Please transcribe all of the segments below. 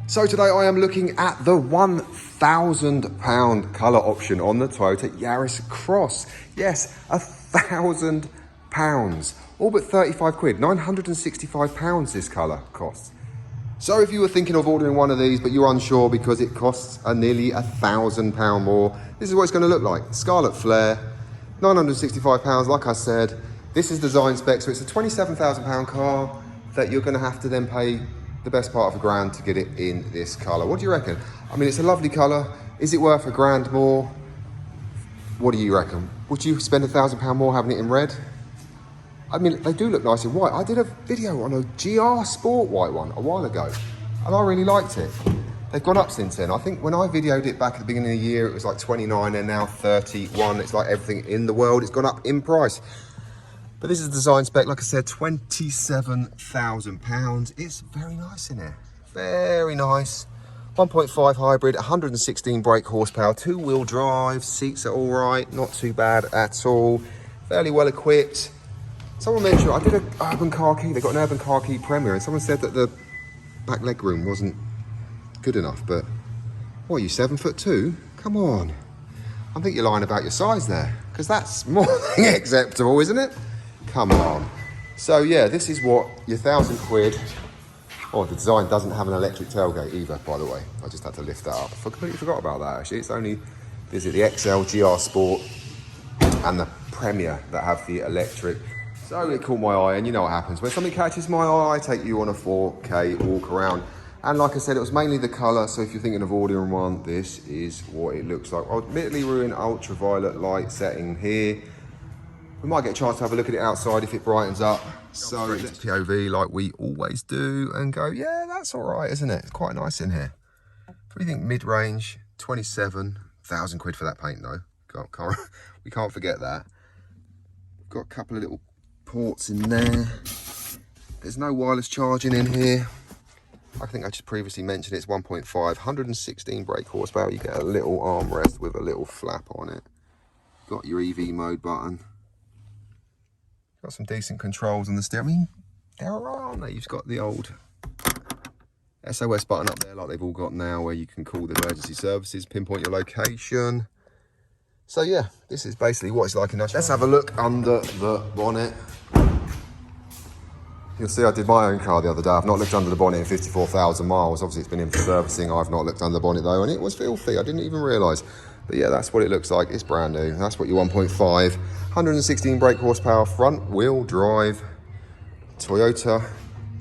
So today I am looking at the £1,000 colour option on the Toyota Yaris Cross. Yes, £1,000. All but 35 quid, £965 this colour costs. So if you were thinking of ordering one of these, but you're unsure because it costs nearly £1,000 more, this is what it's going to look like. Scarlet Flare, £965, like I said. This is design spec, so it's a £27,000 car that you're going to have to then pay the best part of £1,000 to get it in this colour. What do you reckon? I mean, it's a lovely colour. Is it worth £1,000 more? What do you reckon? Would you spend £1,000 more having it in red? I mean, they do look nice in white. I did a video on a GR Sport white one a while ago, and I really liked it. They've gone up since then. I think when I videoed it back at the beginning of the year, it was like 29 and now 31. It's like everything in the world. It's gone up in price. But this is design spec, like I said, £27,000. It's very nice in here. Very nice. 1.5 hybrid, 116 brake horsepower, 2-wheel drive, seats are all right, not too bad at all. Fairly well equipped. Someone mentioned, I did an Urban Car Key, they got an Urban Car Key Premier, and someone said that the back leg room wasn't good enough, but what are you, 7'2"? Come on. I think you're lying about your size there, because that's more than acceptable, isn't it? Come on. So yeah, this is what your £1,000. Oh, the design doesn't have an electric tailgate either, by the way. I just had to lift that up. I completely forgot about that, actually. It's only, is it the XL, GR Sport, and the Premier that have the electric. So it caught my eye, and you know what happens. When something catches my eye, I take you on a 4K walk around. And like I said, it was mainly the colour, so if you're thinking of ordering one, this is what it looks like. Admittedly, we're in ultraviolet light setting here. We might get a chance to have a look at it outside if it brightens up. So it's POV like we always do and go, yeah, that's all right, isn't it? It's quite nice in here. What do you think, mid-range? 27,000 quid for that paint though. We can't forget that. We've got a couple of little ports in there. There's no wireless charging in here. I think I just previously mentioned it's 1.5, 116 brake horsepower. You get a little armrest with a little flap on it. Got your EV mode button. Got some decent controls on the steering. I mean, they're all right, aren't they? You've got the old SOS button up there like they've all got now, where you can call the emergency services, pinpoint your location. So yeah, this is basically what it's like in Nashville. Let's have a look under the bonnet. You'll see I did my own car the other day. I've not looked under the bonnet in 54,000 miles. Obviously it's been in for servicing. I've not looked under the bonnet though, and it was filthy. I didn't even realise. But yeah, that's what it looks like. It's brand new. That's what your 1.5, 116 brake horsepower, front wheel drive Toyota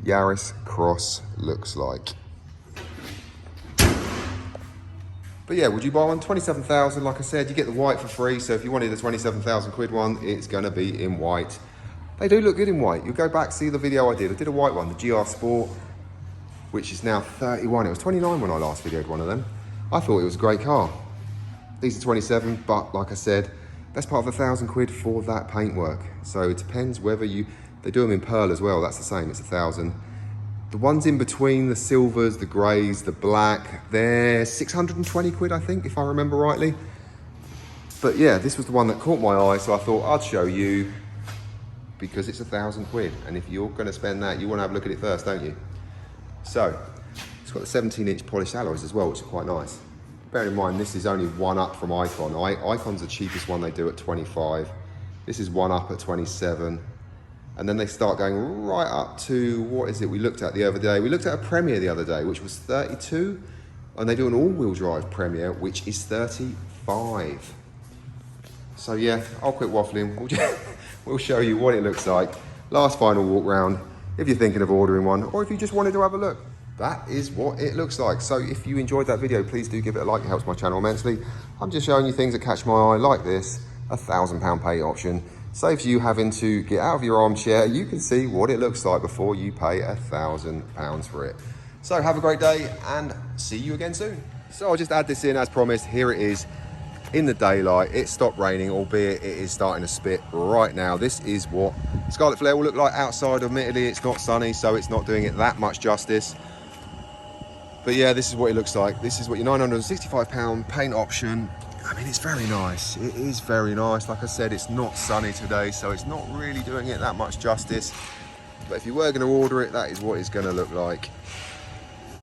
Yaris Cross looks like. But yeah, would you buy one? 27,000, like I said, you get the white for free. So if you wanted a 27,000 quid one, it's gonna be in white. They do look good in white. You go back, see the video I did. I did a white one, the GR Sport, which is now 31. It was 29 when I last videoed one of them. I thought it was a great car. These are 27, but like I said, that's part of 1,000 quid for that paintwork. So it depends whether they do them in pearl as well, that's the same, it's 1,000. The ones in between, the silvers, the greys, the black, they're 620 quid, I think, if I remember rightly. But yeah, this was the one that caught my eye, so I thought I'd show you because it's 1,000 quid. And if you're gonna spend that, you wanna have a look at it first, don't you? So, it's got the 17-inch polished alloys as well, which are quite nice. Bear in mind, this is only one up from Icon. Icon's the cheapest one they do at 25. This is one up at 27. And then they start going right up to, what is it we looked at the other day? We looked at a Premier the other day, which was 32. And they do an all-wheel drive Premier, which is 35. So yeah, I'll quit waffling. We'll show you what it looks like. Last final walk round, if you're thinking of ordering one, or if you just wanted to have a look. That is what it looks like. So if you enjoyed that video, please do give it a like. It helps my channel immensely. I'm just showing you things that catch my eye like this, £1,000 pay option. Saves you having to get out of your armchair. You can see what it looks like before you pay £1,000 for it. So have a great day and see you again soon. So I'll just add this in as promised. Here it is in the daylight. It stopped raining, albeit it is starting to spit right now. This is what Scarlet Flare will look like outside. Admittedly, it's not sunny, so it's not doing it that much justice. But yeah, this is what it looks like. This is what your £965 paint option. I mean, it's very nice. It is very nice. Like I said, it's not sunny today, so it's not really doing it that much justice. But if you were going to order it, that is what it's going to look like.